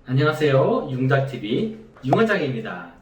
안녕하세요. 융달TV 융원장입니다.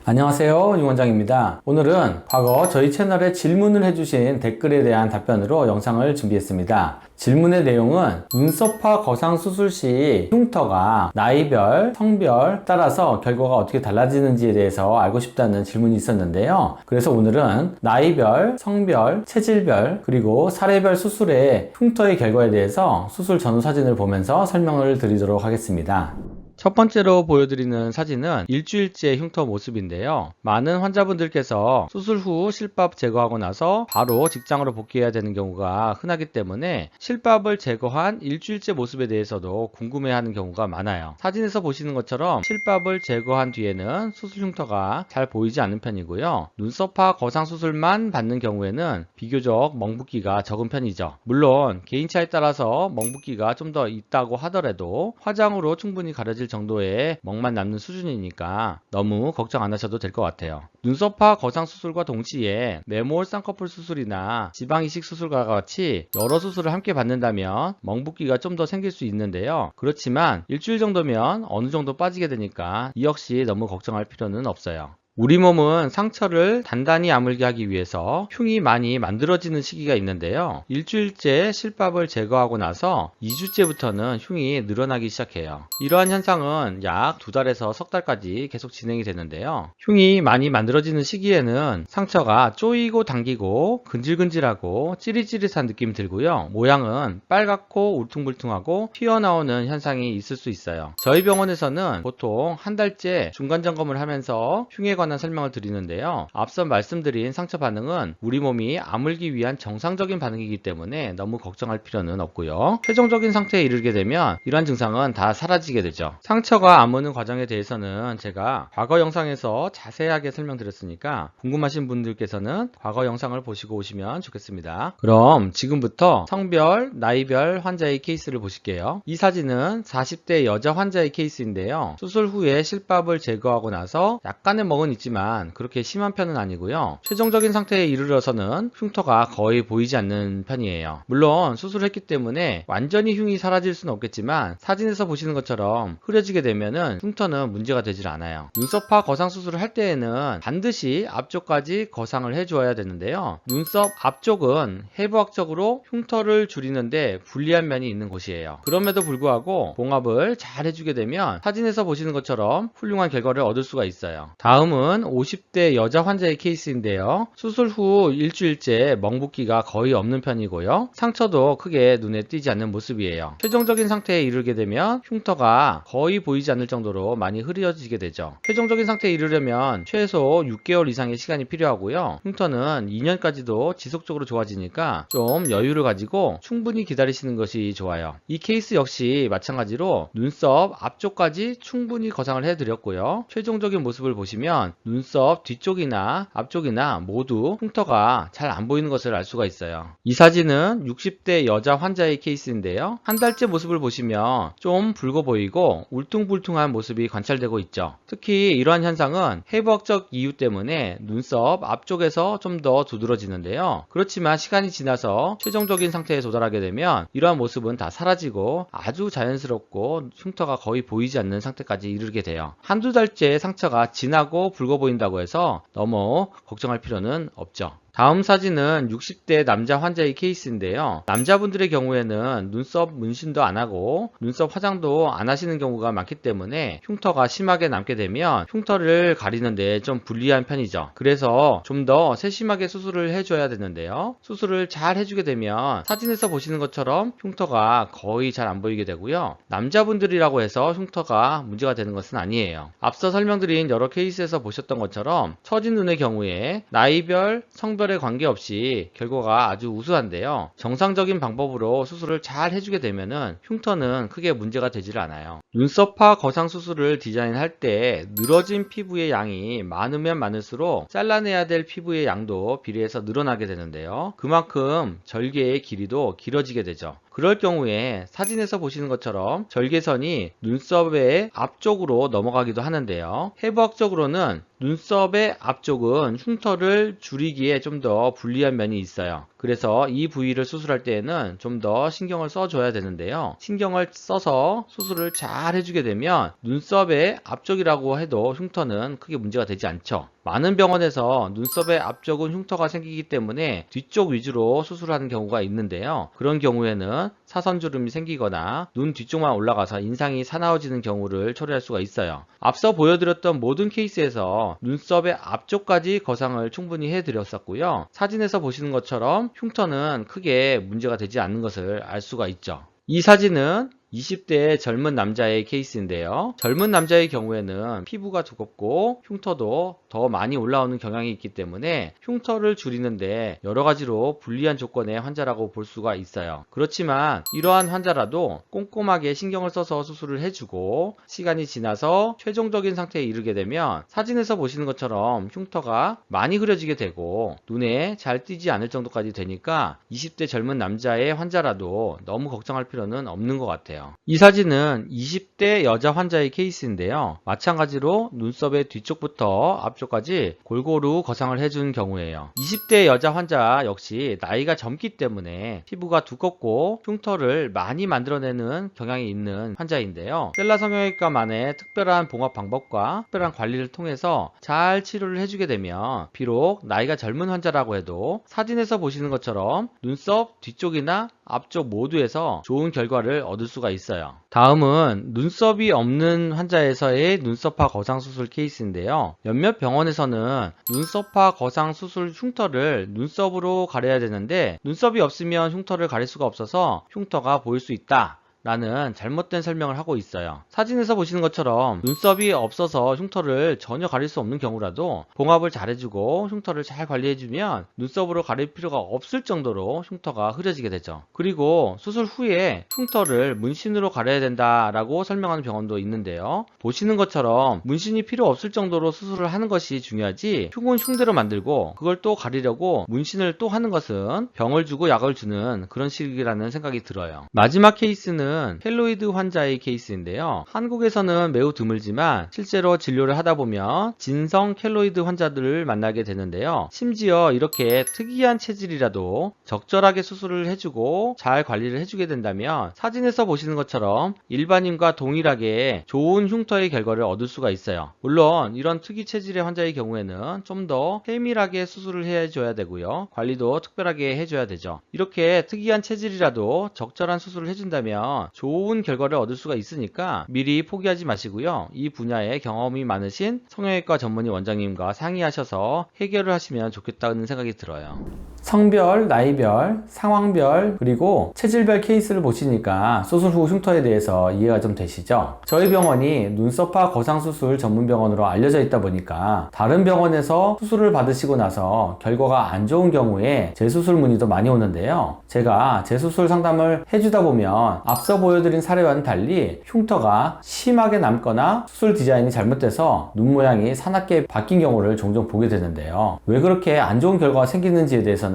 안녕하세요. 융원장입니다. 오늘은 과거 저희 채널에 질문을 해주신 댓글에 대한 답변으로 영상을 준비했습니다. 질문의 내용은 눈썹화 거상 수술 시 흉터가 나이별, 성별 따라서 결과가 어떻게 달라지는지에 대해서 알고 싶다는 질문이 있었는데요. 그래서 오늘은 나이별, 성별, 체질별, 그리고 사례별 수술의 흉터의 결과에 대해서 수술 전후 사진을 보면서 설명을 드리도록 하겠습니다. 첫 번째로 보여드리는 사진은 일주일째 흉터 모습인데요. 많은 환자분들께서 수술 후 실밥 제거하고 나서 바로 직장으로 복귀해야 되는 경우가 흔하기 때문에 실밥을 제거한 일주일째 모습에 대해서도 궁금해하는 경우가 많아요. 사진에서 보시는 것처럼 실밥을 제거한 뒤에는 수술 흉터가 잘 보이지 않는 편이고요. 눈썹화 거상 수술만 받는 경우에는 비교적 멍붓기가 적은 편이죠. 물론 개인차에 따라서 멍붓기가 좀 더 있다고 하더라도 화장으로 충분히 가려질 정도의 멍만 남는 수준이니까 너무 걱정 안 하셔도 될 것 같아요. 눈썹화 거상 수술과 동시에 네모홀 쌍꺼풀 수술이나 지방 이식 수술과 같이 여러 수술을 함께 받는다면 멍붓기가 좀 더 생길 수 있는데요. 그렇지만 일주일 정도면 어느 정도 빠지게 되니까 이 역시 너무 걱정할 필요는 없어요. 우리 몸은 상처를 단단히 아물게 하기 위해서 흉이 많이 만들어지는 시기가 있는데요. 일주일째 실밥을 제거하고 나서 2주째부터는 흉이 늘어나기 시작해요. 이러한 현상은 약 2달에서 석 달까지 계속 진행이 되는데요. 흉이 많이 만들어지는 시기에는 상처가 쪼이고 당기고 근질근질하고 찌릿찌릿한 느낌이 들고요. 모양은 빨갛고 울퉁불퉁하고 튀어나오는 현상이 있을 수 있어요. 저희 병원에서는 보통 한 달째 중간점검을 하면서 흉에 관한 설명을 드리는데요. 앞서 말씀드린 상처 반응은 우리 몸이 아물기 위한 정상적인 반응이기 때문에 너무 걱정할 필요는 없고요. 최종적인 상태에 이르게 되면 이러한 증상은 다 사라지게 되죠. 상처가 아무는 과정에 대해서는 제가 과거 영상에서 자세하게 설명드렸으니까 궁금하신 분들께서는 과거 영상을 보시고 오시면 좋겠습니다. 그럼 지금부터 성별, 나이별 환자의 케이스를 보실게요. 이 사진은 40대 여자 환자의 케이스인데요. 수술 후에 실밥을 제거하고 나서 약간의 멍은 있지만 그렇게 심한 편은 아니고요. 최종적인 상태에 이르러서는 흉터가 거의 보이지 않는 편이에요. 물론 수술을 했기 때문에 완전히 흉이 사라질 수는 없겠지만 사진에서 보시는 것처럼 흐려지게 되면은 흉터는 문제가 되질 않아요. 눈썹화 거상 수술을 할 때에는 반드시 앞쪽까지 거상을 해주어야 되는데요. 눈썹 앞쪽은 해부학적으로 흉터를 줄이는데 불리한 면이 있는 곳이에요. 그럼에도 불구하고 봉합을 잘 해주게 되면 사진에서 보시는 것처럼 훌륭한 결과를 얻을 수가 있어요. 다음은 50대 여자 환자의 케이스인데요. 수술 후 일주일째 멍붓기가 거의 없는 편이고요. 상처도 크게 눈에 띄지 않는 모습이에요. 최종적인 상태에 이르게 되면 흉터가 거의 보이지 않을 정도로 많이 흐려지게 되죠. 최종적인 상태에 이르려면 최소 6개월 이상의 시간이 필요하고요. 흉터는 2년까지도 지속적으로 좋아지니까 좀 여유를 가지고 충분히 기다리시는 것이 좋아요. 이 케이스 역시 마찬가지로 눈썹 앞쪽까지 충분히 거상을 해드렸고요. 최종적인 모습을 보시면 눈썹 뒤쪽이나 앞쪽이나 모두 흉터가 잘 안 보이는 것을 알 수가 있어요. 이 사진은 60대 여자 환자의 케이스인데요. 한 달째 모습을 보시면 좀 붉어 보이고 울퉁불퉁한 모습이 관찰되고 있죠. 특히 이러한 현상은 해부학적 이유 때문에 눈썹 앞쪽에서 좀 더 두드러지는데요. 그렇지만 시간이 지나서 최종적인 상태에 도달하게 되면 이러한 모습은 다 사라지고 아주 자연스럽고 흉터가 거의 보이지 않는 상태까지 이르게 돼요. 한두 달째 상처가 진하고 붉어 보인다고 해서 너무 걱정할 필요는 없죠. 다음 사진은 60대 남자 환자의 케이스인데요. 남자분들의 경우에는 눈썹 문신도 안 하고 눈썹 화장도 안 하시는 경우가 많기 때문에 흉터가 심하게 남게 되면 흉터를 가리는데 좀 불리한 편이죠. 그래서 좀 더 세심하게 수술을 해줘야 되는데요. 수술을 잘 해주게 되면 사진에서 보시는 것처럼 흉터가 거의 잘 안 보이게 되고요. 남자분들이라고 해서 흉터가 문제가 되는 것은 아니에요. 앞서 설명드린 여러 케이스에서 보셨던 것처럼 처진 눈의 경우에 나이별, 성별에 관계없이 결과가 아주 우수한데요. 정상적인 방법으로 수술을 잘 해주게 되면은 흉터는 크게 문제가 되질 않아요. 눈썹화 거상 수술을 디자인할 때 늘어진 피부의 양이 많으면 많을수록 잘라내야 될 피부의 양도 비례해서 늘어나게 되는데요. 그만큼 절개의 길이도 길어지게 되죠. 그럴 경우에 사진에서 보시는 것처럼 절개선이 눈썹의 앞쪽으로 넘어가기도 하는데요. 해부학적으로는 눈썹의 앞쪽은 흉터를 줄이기에 좀 더 불리한 면이 있어요. 그래서 이 부위를 수술할 때에는 좀 더 신경을 써줘야 되는데요. 신경을 써서 수술을 잘 해주게 되면 눈썹의 앞쪽이라고 해도 흉터는 크게 문제가 되지 않죠. 많은 병원에서 눈썹의 앞쪽은 흉터가 생기기 때문에 뒤쪽 위주로 수술하는 경우가 있는데요. 그런 경우에는 사선주름이 생기거나 눈 뒤쪽만 올라가서 인상이 사나워지는 경우를 초래할 수가 있어요. 앞서 보여드렸던 모든 케이스에서 눈썹의 앞쪽까지 거상을 충분히 해드렸었고요. 사진에서 보시는 것처럼 흉터는 크게 문제가 되지 않는 것을 알 수가 있죠. 이 사진은 20대 젊은 남자의 케이스인데요. 젊은 남자의 경우에는 피부가 두껍고 흉터도 더 많이 올라오는 경향이 있기 때문에 흉터를 줄이는데 여러 가지로 불리한 조건의 환자라고 볼 수가 있어요. 그렇지만 이러한 환자라도 꼼꼼하게 신경을 써서 수술을 해주고 시간이 지나서 최종적인 상태에 이르게 되면 사진에서 보시는 것처럼 흉터가 많이 흐려지게 되고 눈에 잘 띄지 않을 정도까지 되니까 20대 젊은 남자의 환자라도 너무 걱정할 필요는 없는 것 같아요. 이 사진은 20대 여자 환자의 케이스인데요. 마찬가지로 눈썹의 뒤쪽부터 앞쪽까지 골고루 거상을 해준 경우예요. 20대 여자 환자 역시 나이가 젊기 때문에 피부가 두껍고 흉터를 많이 만들어내는 경향이 있는 환자인데요. 셀라 성형외과만의 특별한 봉합 방법과 특별한 관리를 통해서 잘 치료를 해주게 되면 비록 나이가 젊은 환자라고 해도 사진에서 보시는 것처럼 눈썹 뒤쪽이나 앞쪽 모두에서 좋은 결과를 얻을 수가 있어요. 다음은 눈썹이 없는 환자에서의 눈썹파 거상 수술 케이스인데요. 몇몇 병원에서는 눈썹파 거상 수술 흉터를 눈썹으로 가려야 되는데 눈썹이 없으면 흉터를 가릴 수가 없어서 흉터가 보일 수 있다 라는 잘못된 설명을 하고 있어요. 사진에서 보시는 것처럼 눈썹이 없어서 흉터를 전혀 가릴 수 없는 경우라도 봉합을 잘 해주고 흉터를 잘 관리해주면 눈썹으로 가릴 필요가 없을 정도로 흉터가 흐려지게 되죠. 그리고 수술 후에 흉터를 문신으로 가려야 된다라고 설명하는 병원도 있는데요. 보시는 것처럼 문신이 필요 없을 정도로 수술을 하는 것이 중요하지 흉은 흉대로 만들고 그걸 또 가리려고 문신을 또 하는 것은 병을 주고 약을 주는 그런 식이라는 생각이 들어요. 마지막 케이스는 켈로이드 환자의 케이스인데요. 한국에서는 매우 드물지만 실제로 진료를 하다 보면 진성 켈로이드 환자들을 만나게 되는데요. 심지어 이렇게 특이한 체질이라도 적절하게 수술을 해주고 잘 관리를 해주게 된다면 사진에서 보시는 것처럼 일반인과 동일하게 좋은 흉터의 결과를 얻을 수가 있어요. 물론 이런 특이 체질의 환자의 경우에는 좀 더 세밀하게 수술을 해줘야 되고요. 관리도 특별하게 해줘야 되죠. 이렇게 특이한 체질이라도 적절한 수술을 해준다면 좋은 결과를 얻을 수가 있으니까 미리 포기하지 마시고요. 이 분야에 경험이 많으신 성형외과 전문의 원장님과 상의하셔서 해결을 하시면 좋겠다는 생각이 들어요. 성별, 나이별, 상황별, 그리고 체질별 케이스를 보시니까 수술 후 흉터에 대해서 이해가 좀 되시죠? 저희 병원이 눈썹파 거상수술 전문병원으로 알려져 있다 보니까 다른 병원에서 수술을 받으시고 나서 결과가 안 좋은 경우에 재수술 문의도 많이 오는데요. 제가 재수술 상담을 해주다 보면 앞서 보여드린 사례와는 달리 흉터가 심하게 남거나 수술 디자인이 잘못돼서 눈 모양이 사납게 바뀐 경우를 종종 보게 되는데요. 왜 그렇게 안 좋은 결과가 생기는지에 대해서는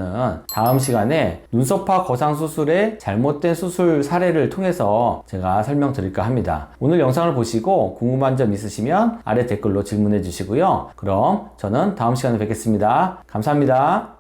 다음 시간에 눈썹파 거상 수술의 잘못된 수술 사례를 통해서 제가 설명드릴까 합니다. 오늘 영상을 보시고 궁금한 점 있으시면 아래 댓글로 질문해 주시고요. 그럼 저는 다음 시간에 뵙겠습니다. 감사합니다.